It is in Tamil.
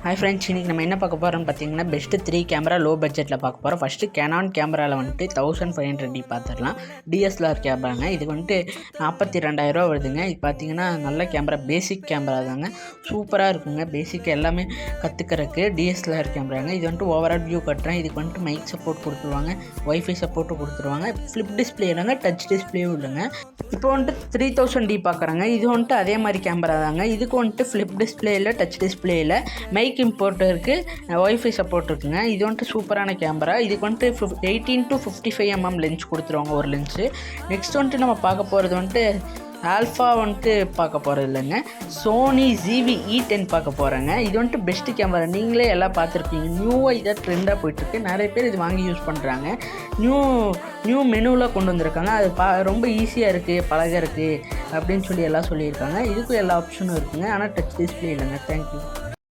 ஹாய் ஃப்ரெண்ட்ஸ், இன்றைக்கி நம்ம என்ன பார்க்க போகிறோம்னு பார்த்தீங்கன்னா பெஸ்ட்டு 3 கேமரா லோ பட்ஜெட்டில் பார்க்க போகிறோம். ஃபஸ்ட்டு கேனான் கேமராவில் வந்துட்டு 1500D பார்த்துடலாம். டிஎஸ்எல்ஆர் கேமராங்க. இது வந்துட்டு 42,000 வருதுங்க. இது பார்த்தீங்கன்னா நல்ல கேமரா, பேசிக் கேமரா தாங்க. சூப்பராக இருக்குங்க. பேசிக் எல்லாமே கற்றுக்கிறதுக்கு டிஎஸ்எல்ஆர் கேமராங்க. இது வந்துட்டு ஓவரால் வியூ கட்டுறேன். இதுக்கு வந்துட்டு மைக் சப்போர்ட் கொடுத்துருவாங்க, ஒய்ஃபை சப்போர்ட்டும் கொடுத்துருவாங்க. ஃப்ளிப் டிஸ்பிளே இல்லைங்க, டச் டிஸ்பிளேவும் இல்லைங்க. இப்போ வந்துட்டு 3000D பார்க்குறாங்க. இது வந்துட்டு அதே மாதிரி கேமரா தாங்க. இதுக்கு வந்துட்டு ஃப்ளிப் டிஸ்பிளே இல்லை, டச் டிஸ்பிளே இல்லை, மைக் இம்போர்ட் இருக்குது, ஒய்ஃபை சப்போர்ட் இருக்குங்க. இது வந்துட்டு சூப்பரான கேமரா. இதுக்கு வந்துட்டு 18 to 55mm லென்ஸ் கொடுத்துருவாங்க ஒரு லென்ஸு. நெக்ஸ்ட் வந்துட்டு நம்ம பார்க்க போகிறது வந்துட்டு ஆல்ஃபா வந்துட்டு பார்க்க போகிறது இல்லைங்க, சோனி ZV-E10 பார்க்க போகிறேங்க. இது வந்துட்டு பெஸ்ட்டு கேமரா. நீங்களே எல்லாம் பார்த்துருப்பீங்க. நியூவாக இதாக ட்ரெண்டாக போயிட்டுருக்கு. நிறைய பேர் இது வாங்கி யூஸ் பண்ணுறாங்க. நியூ மெனுவில் கொண்டு வந்திருக்காங்க. அது ரொம்ப ஈஸியாக இருக்குது, பழக இருக்குது அப்படின்னு சொல்லி எல்லாம் சொல்லியிருக்காங்க. இதுக்கும் எல்லா ஆப்ஷனும் இருக்குங்க. ஆனால் டச் டிஸ்பிளே இல்லைங்க. தேங்க்யூ.